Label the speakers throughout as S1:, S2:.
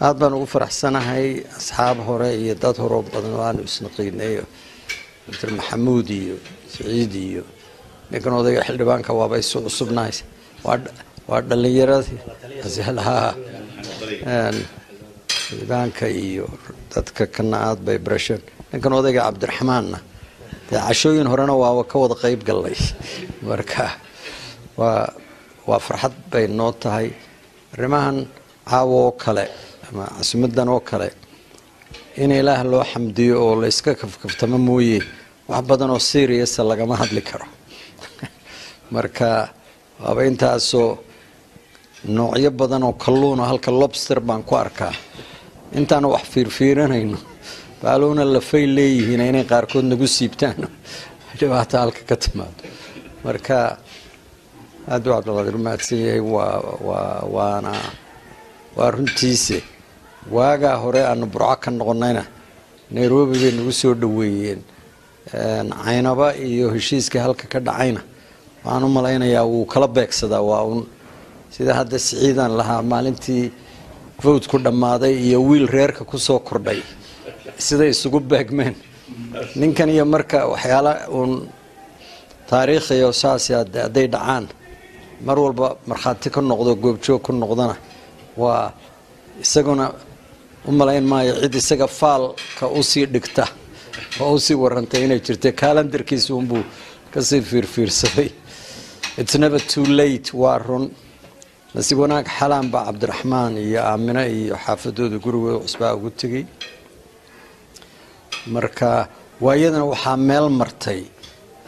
S1: aad baan ugu faraxsanahay asxaab hore iyo dad hore badan oo aan isnaqiinay Dr. Maxamuud iyo Saciid iyo ninkan odayga xildhibaanka waaba isu cusubnaay waa dhalinyaradii asalaha xildhibaanka iyo dadka kana aad bay barashan ninkan odayga Cabdiraxmaanna cashooyin horena waa ka wada qayb galay marka waa farxad bay noo tahay arrimahan caawo kale ama casimadan oo kale in Ilaah loo xamdiyo oo la iska kafkaftama mooyee wax badan oo serious lagama hadli karo marka waaba intaasoo noocyo badan oo kalluun halka lobster baan ku arkaa intaan wax fiirfiiranayno baaluna la fay leeyihiin inay qaarkood nagu siibtaan dhibaato halka ka timaado marka aad u Cabdulqaadir maadsiiyay waa runtiisa waaga hore aan burco ka noqonayna Nairobi bay nagu soo dhaweeyeen Caynaba iyo heshiiska halka ka dhacayna waxaan u malaynayaa uu kala beegsadaa waa un sida hadda Siciidan lahaa maalintii vote ku dhamaaday iyo wiil reerka ku soo kordhay sida isugu beegmeen ninkan iyo marka waxyaala un taariikhiyo saasiyaad aday dhacaan mar walba marxaati ka noqdo goobjoog ku noqdana waa isaguna u malayn maayo cid isaga faalka u sii dhigta oo u sii warantay inay jirtay kalendarkiisa buu ka sii fiirsaday it's never too late waa run nasiib wanaag xalaan ba Cabdiraxmaan iyo Aamina iyo xaafadooda gurigooda cusbaa ugu tagay marka waayadana waxaa meel martay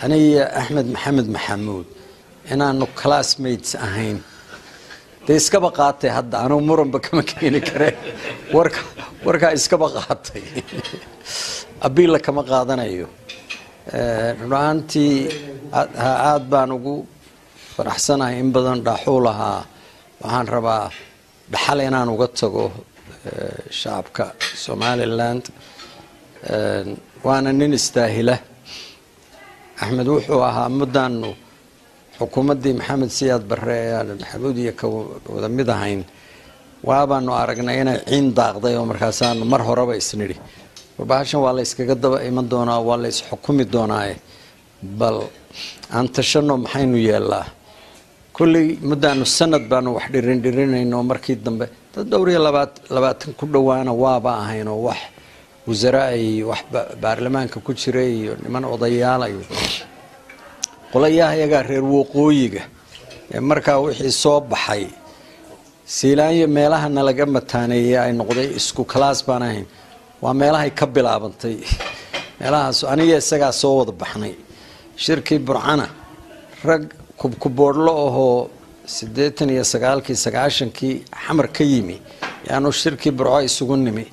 S1: aniga Axmed Maxamed Maxamuud inaanu classmates ahayn iskaba qaatay hadda anu muranba kama keeni kareen warka iskaba qaatay abiila kama qaadanayo runtii aad baan ugu faraxsanahay in badan dhaxulaha waxaan rabaa dhaxal inaan uga tago shacabka Somaliland waana nin istaahila Axmed wuxuu ahaa muddaanu xukuumadii Maxamed Siyaad Barre ee Maxamuud iyo ka wada mid ahayn waabaanu aragnay inay ciin daaqday oo markaasaan mar horeba isniri warbaahishan waa la iskaga daba iman doonaa waa la is xukumi doonaa bal aan tashano maxaynu yeelaa kulli muddaanu sanad baanu wax dhirinayno markii dambe dad dhowr iyo 20 ku dhawaana waaba ahayn oo wax wasaaradda iyo wax baarlamaanka ku jiray iyo niman odayaal ay qolayaha iyaga reer waqooyiga markaa wixii soo baxay siilaanyo meelaha laga mataaneeyay ay noqday isku class baan ahayn waa meelaha ka bilaabantay meelahaas aniga isaga soo wada baxnay shirkii Burcana rag kubboodlo oo 89-kii xamar ka yimi yaanu shirkii Burco isugu nimi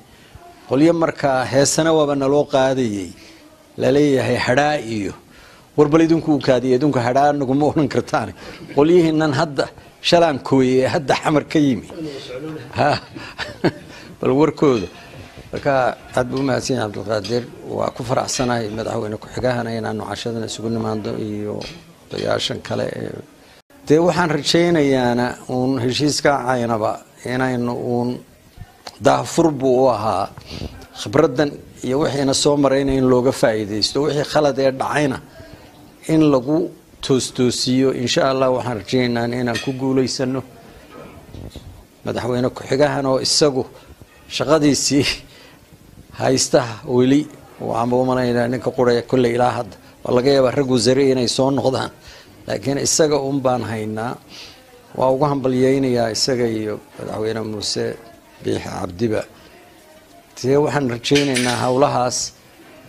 S1: qoliyo markaa heesana waaba naloo qaadayay la leeyahay hadhaa iyo warbal idinku kaadiye idinku hadhaa nagu ma oran kartaan qoliyihiinan hadda shalaan kooyay hadda xamar ka yimi bal warkooda marka aad buu mahadsan Cabdulqaadir waa ku faraxsanahay madaxweyne ku xigahana inaanu cashadana isugu nimaado iyo odayaashan kale waxaan rajaynayaa uun heshiiska Caynaba inaynu uun daafur buu ahaa khibradan iyo wixiina soo marayna in looga faa'iideysto wixii khalad ee dhacayna in lagu toosiyo insha Allah waxaan rajaynaynaa inaan ku guuleysano madaxweyne ku xigahana oo isagu shaqadiisii haysta weli waxaan u maleynayaa ninka quraya kulli ilaa hadda laga yaabaa rag wasaaray inay soo noqdaan laakiin isaga baan haynaa waa ugu hambalyeynaya isaga iyo madaxweyne Muuse Biixi Cabdiba waxaan rajaynaynaa hawlahaas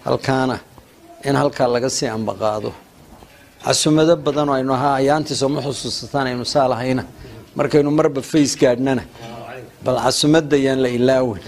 S1: halkaana in halka laga sii ambaqaado casumada badan oo aynu ayaantii soo xusuusataan aynu saalahayna markaynu marba face gaadhnana bal casumada yaan la ilaawin